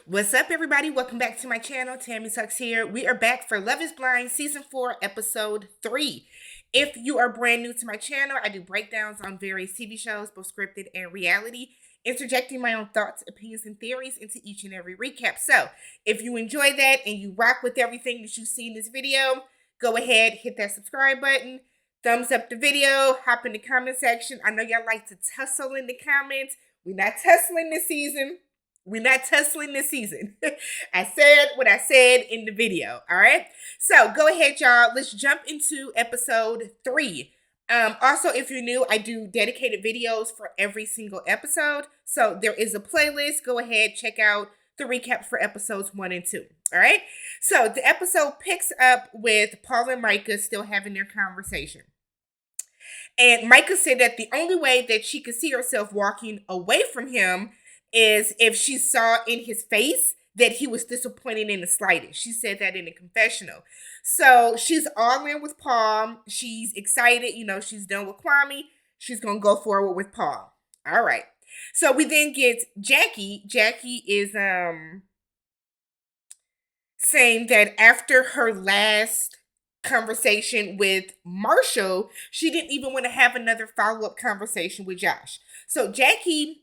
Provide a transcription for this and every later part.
What's up, everybody? Welcome back to my channel. TammyTalks here. We are back for Love is Blind Season 4, Episode 3. If you are brand new to my channel, I do breakdowns on various TV shows, both scripted and reality, interjecting my own thoughts, opinions, and theories into each and every recap. So, if you enjoy that and you rock with everything that you see in this video, go ahead, hit that subscribe button, thumbs up the video, hop in the comment section. I know y'all like to tussle in the comments. We're not tussling this season. I said what I said in the video, all right? So go ahead, y'all. Let's jump into episode 3. Also, if you're new, I do dedicated videos for every single episode. So there is a playlist. Go ahead, check out the recap for episodes 1 and 2, all right? So the episode picks up with Paul and Micah still having their conversation. And Micah said that the only way that she could see herself walking away from him is if she saw in his face that he was disappointed in the slightest. She said that in a confessional. So she's all in with Paul. She's excited. You know, she's done with Kwame. She's going to go forward with Paul. All right. So we then get Jackie. Jackie is saying that after her last conversation with Marshall, she didn't even want to have another follow-up conversation with Josh. So Jackie,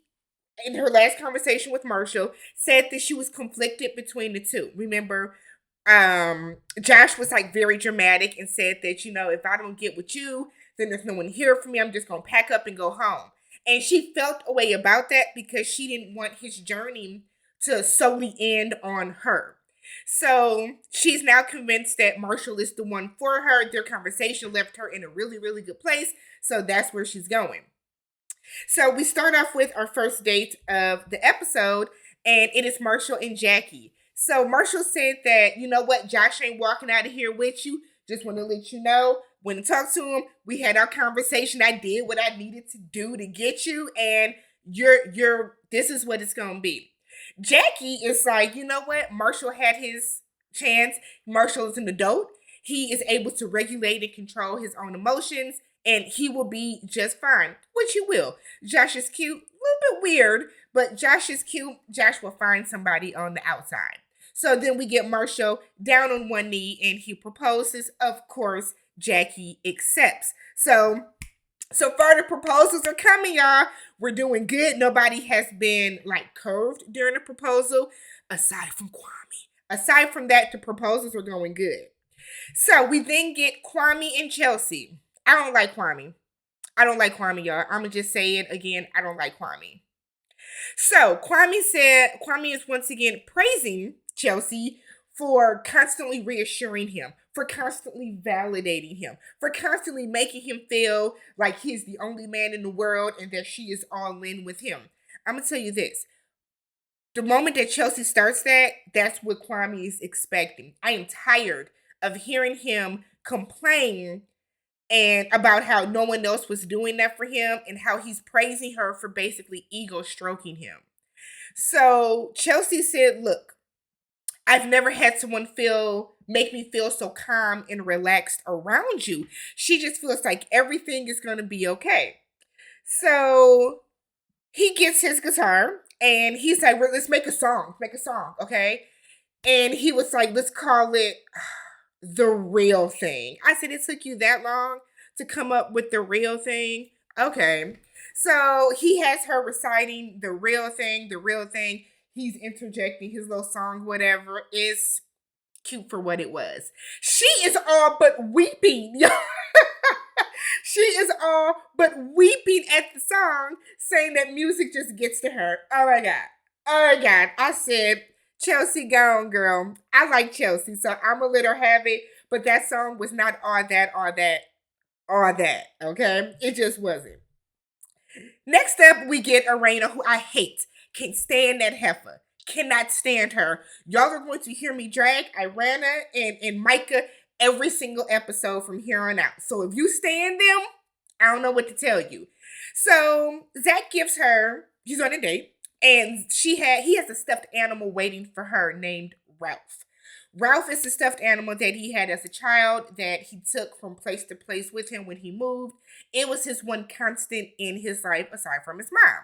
in her last conversation with Marshall, said that she was conflicted between the two. Remember, Josh was like very dramatic and said that, you know, if I don't get with you, then there's no one here for me. I'm just going to pack up and go home. And she felt a way about that because she didn't want his journey to solely end on her. So she's now convinced that Marshall is the one for her. Their conversation left her in a really, really good place. So that's where she's going. So we start off with our first date of the episode, and it is Marshall and Jackie. So Marshall said that, you know what, Josh ain't walking out of here with you. Just want to let you know, when I talked to him, we had our conversation. I did what I needed to do to get you, and this is what it's going to be. Jackie is like, you know what, Marshall had his chance. Marshall is an adult. He is able to regulate and control his own emotions, and he will be just fine, which he will. Josh is cute, a little bit weird, but Josh is cute. Josh will find somebody on the outside. So then we get Marshall down on one knee, and he proposes. Of course, Jackie accepts. So far the proposals are coming, y'all. We're doing good. Nobody has been like curved during the proposal, aside from Kwame. Aside from that, the proposals are going good. So we then get Kwame and Chelsea. I don't like Kwame. Y'all. I'm going to just say it again. I don't like Kwame. So Kwame said, Kwame is once again praising Chelsea for constantly reassuring him, for constantly validating him, for constantly making him feel like he's the only man in the world and that she is all in with him. I'm going to tell you this. The moment that Chelsea starts that, that's what Kwame is expecting. I am tired of hearing him complain and about how no one else was doing that for him and how he's praising her for basically ego stroking him. So Chelsea said, look, I've never had someone make me feel so calm and relaxed around you. She just feels like everything is going to be okay. So he gets his guitar and he's like, well, let's make a song, okay? And he was like, let's call it The Real Thing. I said, it took you that long to come up with The Real Thing? Okay. So he has her reciting The Real Thing. He's interjecting his little song, whatever. Is cute for what it was. She is all but weeping. She is all but weeping at the song, saying that music just gets to her. Oh my God. I said, Chelsea, go on, girl. I like Chelsea, so I'm going to let her have it. But that song was not all that, okay? It just wasn't. Next up, we get Irina, who I hate. Can't stand that heifer. Cannot stand her. Y'all are going to hear me drag Irina and Micah every single episode from here on out. So if you stand them, I don't know what to tell you. So Zach gives her, he's on a date, and he has a stuffed animal waiting for her named Ralph. Ralph is the stuffed animal that he had as a child that he took from place to place with him when he moved. It was his one constant in his life aside from his mom.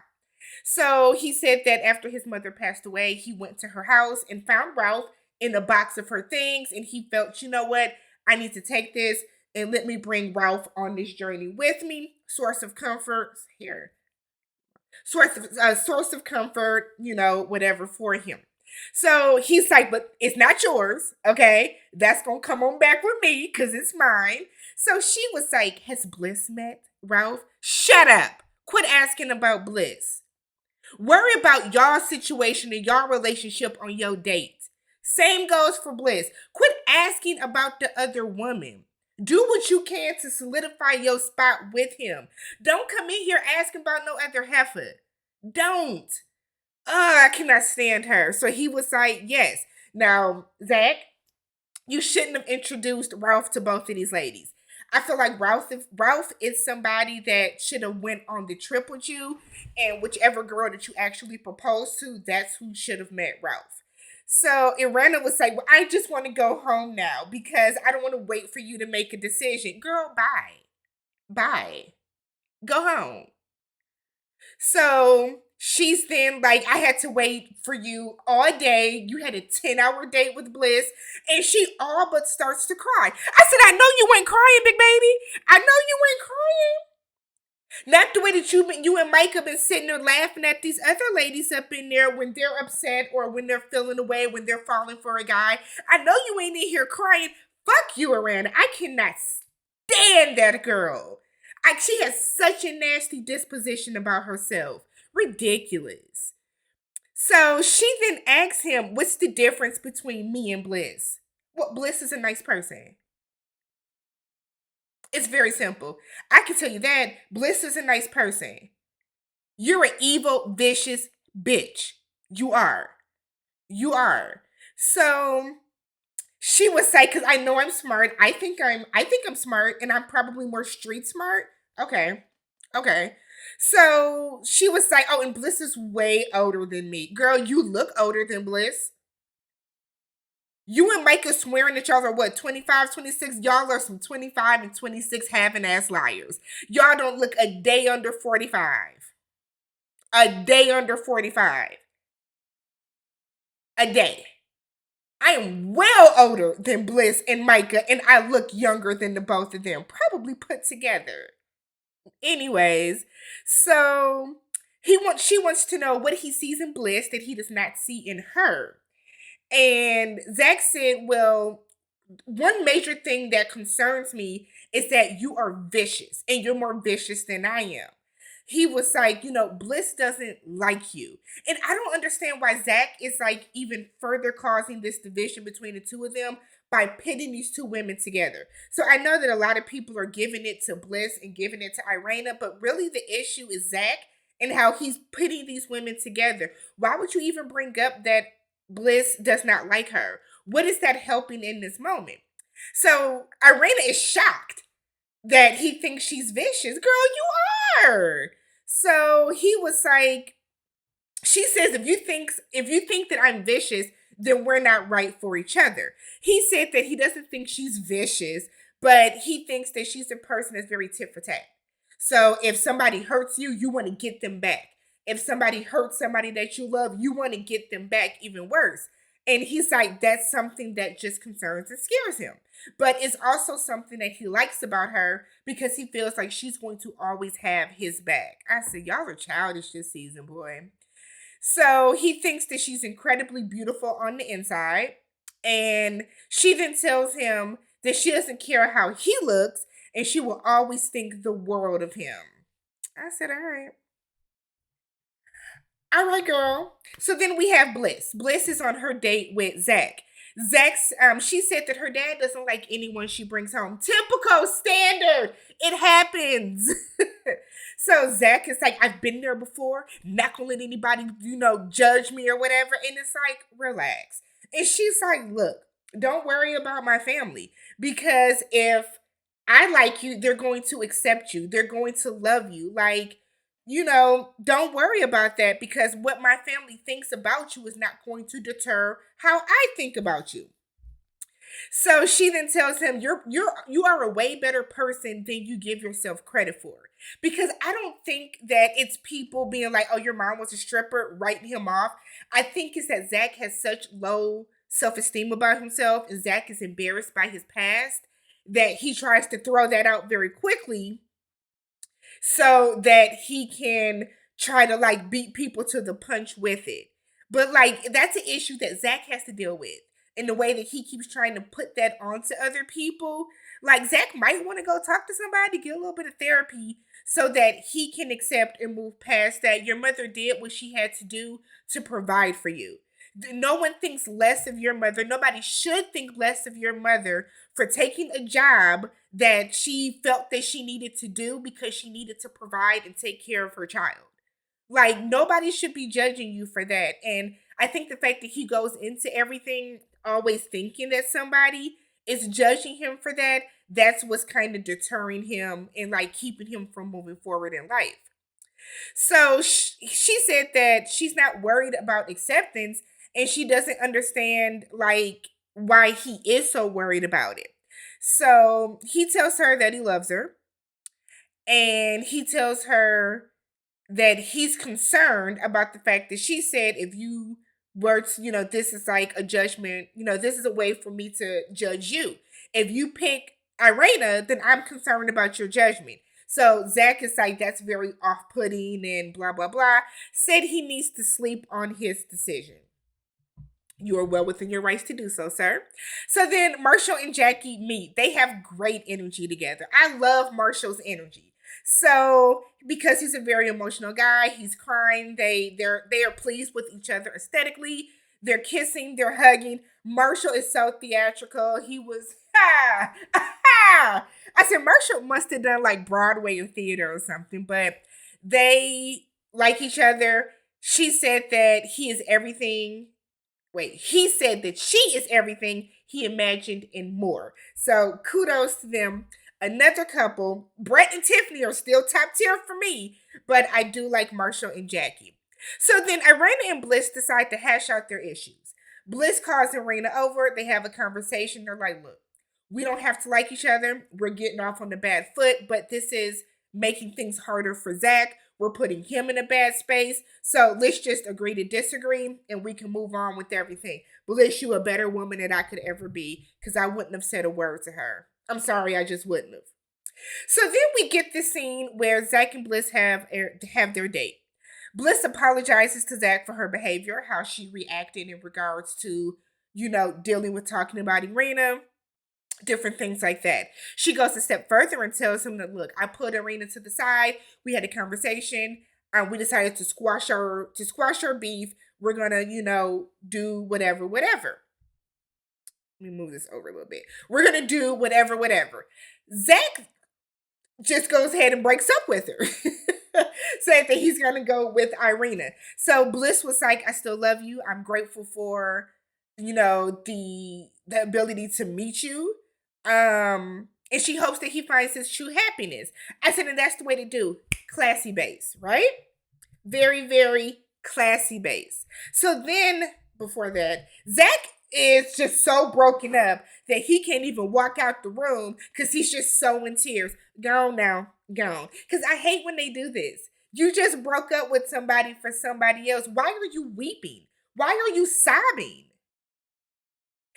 So he said that after his mother passed away, he went to her house and found Ralph in a box of her things. And he felt, you know what? I need to take this and let me bring Ralph on this journey with me. Source of comfort here. Source of comfort, whatever for him. So he's like, but it's not yours, okay? That's gonna come on back with me because it's mine. So she was like, has Bliss met Ralph? Shut up. Quit asking about Bliss. Worry about y'all situation and y'all relationship on your date. Same goes for Bliss. Quit asking about the other woman. Do what you can to solidify your spot with him. Don't come in here asking about no other heifer. Don't. I cannot stand her. So he was like, yes. Now, Zach, you shouldn't have introduced Ralph to both of these ladies. I feel like Ralph is somebody that should have went on the trip with you, and whichever girl that you actually proposed to, that's who should have met Ralph. So Irina was like, well, I just want to go home now because I don't want to wait for you to make a decision. Girl, bye. Bye. Go home. So she's then like, I had to wait for you all day. You had a 10-hour date with Bliss. And she all but starts to cry. I said, I know you weren't crying, big baby. I know you weren't crying. Not the way that you and Mike have been sitting there laughing at these other ladies up in there when they're upset or when they're feeling away, when they're falling for a guy. I know you ain't in here crying. Fuck you, Irina. I cannot stand that girl. She has such a nasty disposition about herself. Ridiculous. So she then asks him, what's the difference between me and Bliss? Well, Bliss is a nice person. It's very simple. I can tell you that Bliss is a nice person. You're an evil, vicious bitch. You are. You are. So she was like, because I know I'm smart. I think I'm smart, and I'm probably more street smart. Okay. Okay. So she was like, oh, and Bliss is way older than me. Girl, you look older than Bliss. You and Mike are swearing that y'all are what, 25, 26? Y'all are some 25 and 26 having ass liars. Y'all don't look a day under 45. A day under 45. A day. I am well older than Bliss and Micah, and I look younger than the both of them, probably put together. Anyways, so she wants to know what he sees in Bliss that he does not see in her. And Zach said, well, one major thing that concerns me is that you are vicious and you're more vicious than I am. He was like, Bliss doesn't like you. And I don't understand why Zach is like even further causing this division between the two of them by pitting these two women together. So I know that a lot of people are giving it to Bliss and giving it to Irina, but really the issue is Zach and how he's putting these women together. Why would you even bring up that Bliss does not like her? What is that helping in this moment? So Irina is shocked that he thinks she's vicious. Girl, you are. So he was like, she says, if you think that I'm vicious, then we're not right for each other. He said that he doesn't think she's vicious, but he thinks that she's a person that's very tit for tat. So if somebody hurts you, you want to get them back. If somebody hurts somebody that you love, you want to get them back even worse. And he's like, that's something that just concerns and scares him. But it's also something that he likes about her because he feels like she's going to always have his back. I said, y'all are childish this season, boy. So he thinks that she's incredibly beautiful on the inside. And she then tells him that she doesn't care how he looks and she will always think the world of him. I said, all right. All right, girl. So then we have Bliss. Bliss is on her date with Zach. She said that her dad doesn't like anyone she brings home. Typical standard. It happens. So Zach is like, I've been there before. Not gonna let anybody, judge me or whatever. And it's like, relax. And she's like, look, don't worry about my family. Because if I like you, they're going to accept you. They're going to love you. Like, don't worry about that because what my family thinks about you is not going to deter how I think about you. So she then tells him, you are a way better person than you give yourself credit for. Because I don't think that it's people being like, oh, your mom was a stripper, writing him off. I think it's that Zach has such low self-esteem about himself, and Zach is embarrassed by his past, that he tries to throw that out very quickly so that he can try to like beat people to the punch with it. But like that's an issue that Zach has to deal with in the way that he keeps trying to put that onto other people. Like Zach might want to go talk to somebody, get a little bit of therapy so that he can accept and move past that. Your mother did what she had to do to provide for you. No one thinks less of your mother. Nobody should think less of your mother for taking a job that she felt that she needed to do because she needed to provide and take care of her child. Like, nobody should be judging you for that. And I think the fact that he goes into everything always thinking that somebody is judging him for that, that's what's kind of deterring him and like keeping him from moving forward in life. So she said that she's not worried about acceptance and she doesn't understand like why he is so worried about it. So he tells her that he loves her and he tells her that he's concerned about the fact that she said if you were to, this is like a judgment, this is a way for me to judge you. If you pick Irina, then I'm concerned about your judgment. So Zach is like, that's very off-putting and blah, blah, blah. Said he needs to sleep on his decision. You are well within your rights to do so, sir. So then Marshall and Jackie meet. They have great energy together. I love Marshall's energy. So because he's a very emotional guy, he's crying. They are pleased with each other aesthetically. They're kissing, they're hugging. Marshall is so theatrical. He was I said Marshall must have done like Broadway or theater or something, but they like each other. She said that he is everything. He said that she is everything he imagined and more. So kudos to them. Another couple, Brett and Tiffany are still top tier for me, but I do like Marshall and Jackie. So then Irina and Bliss decide to hash out their issues. Bliss calls Irina over. They have a conversation. They're like, look, we don't have to like each other. We're getting off on a bad foot, but this is making things harder for Zach. We're putting him in a bad space. So let's just agree to disagree and we can move on with everything. Bliss, you a better woman than I could ever be because I wouldn't have said a word to her. I'm sorry, I just wouldn't have. So then we get this scene where Zach and Bliss have their date. Bliss apologizes to Zach for her behavior, how she reacted in regards to, dealing with talking about Irina, different things like that. She goes a step further and tells him that, look, I put Irina to the side. We had a conversation. We decided to squash our beef. We're gonna, do whatever. Let me move this over a little bit. We're gonna do whatever. Zach just goes ahead and breaks up with her. Saying that he's gonna go with Irina. So Bliss was like, I still love you. I'm grateful for, the ability to meet you. And she hopes that he finds his true happiness. I said, and that's the way to do. Classy base, right? Very, very classy base. So then, before that, Zach is just so broken up that he can't even walk out the room because he's just so in tears. Gone now, gone. Because I hate when they do this. You just broke up with somebody for somebody else. Why are you weeping? Why are you sobbing?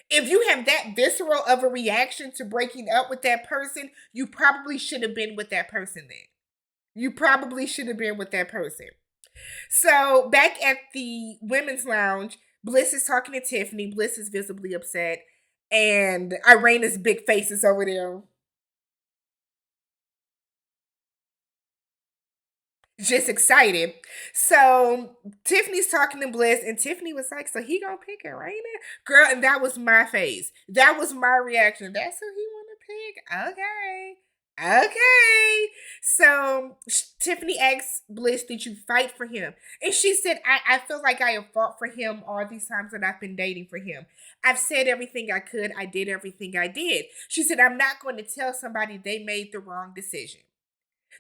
If you have that visceral of a reaction to breaking up with that person, you probably should have been with that person then. You probably should have been with that person. So back at the women's lounge, Bliss is talking to Tiffany. Bliss is visibly upset. And Irina's big face is over there. Just excited. So Tiffany's talking to Bliss, and Tiffany was like, so he gonna pick Irina? Girl, and that was my face. That was my reaction. That's who he wanna pick? Okay. So Tiffany asks Bliss, did you fight for him? And she said, I feel like I have fought for him all these times that I've been dating for him. I've said everything I could. I did everything I did. She said, I'm not going to tell somebody they made the wrong decision.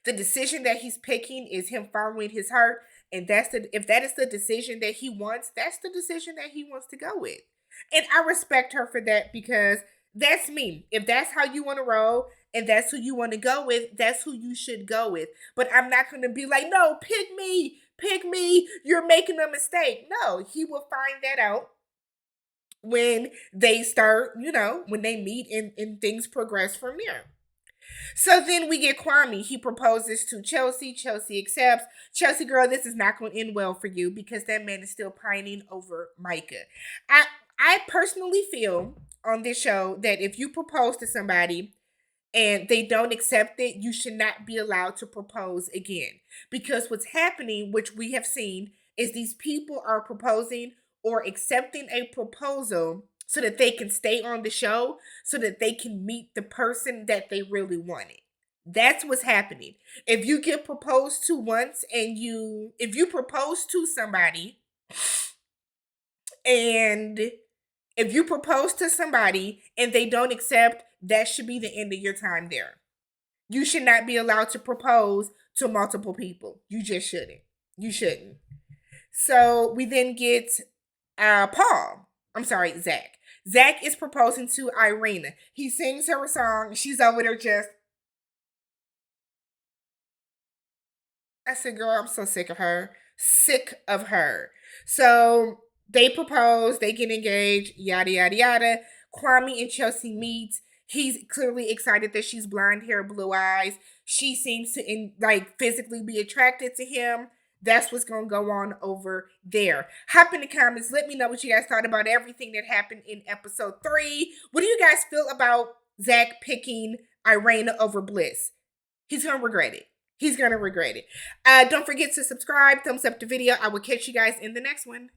The decision that he's picking is him following his heart. And if that is the decision that he wants, that's the decision that he wants to go with. And I respect her for that because that's me. If that's how you want to roll, and that's who you want to go with, that's who you should go with. But I'm not going to be like, no, pick me, you're making a mistake. No, he will find that out when they start, when they meet and things progress from there. So then we get Kwame. He proposes to Chelsea. Chelsea accepts. Chelsea, girl, this is not going to end well for you because that man is still pining over Micah. I personally feel on this show that if you propose to somebody and they don't accept it, you should not be allowed to propose again. Because what's happening, which we have seen, is these people are proposing or accepting a proposal so that they can stay on the show, so that they can meet the person that they really wanted. That's what's happening. If you get proposed to once and if you propose to somebody and if you propose to somebody and they don't accept, that should be the end of your time there. You should not be allowed to propose to multiple people. You just shouldn't. You shouldn't. So we then get Zach. Zach is proposing to Irina. He sings her a song. She's over there just. I said, girl, I'm so sick of her. Sick of her. So they propose, they get engaged, yada, yada, yada. Kwame and Chelsea meet. He's clearly excited that she's blonde hair, blue eyes. She seems to physically be attracted to him. That's what's going to go on over there. Hop in the comments. Let me know what you guys thought about everything that happened in episode 3. What do you guys feel about Zach picking Irina over Bliss? He's going to regret it. He's going to regret it. Don't forget to subscribe. Thumbs up the video. I will catch you guys in the next one.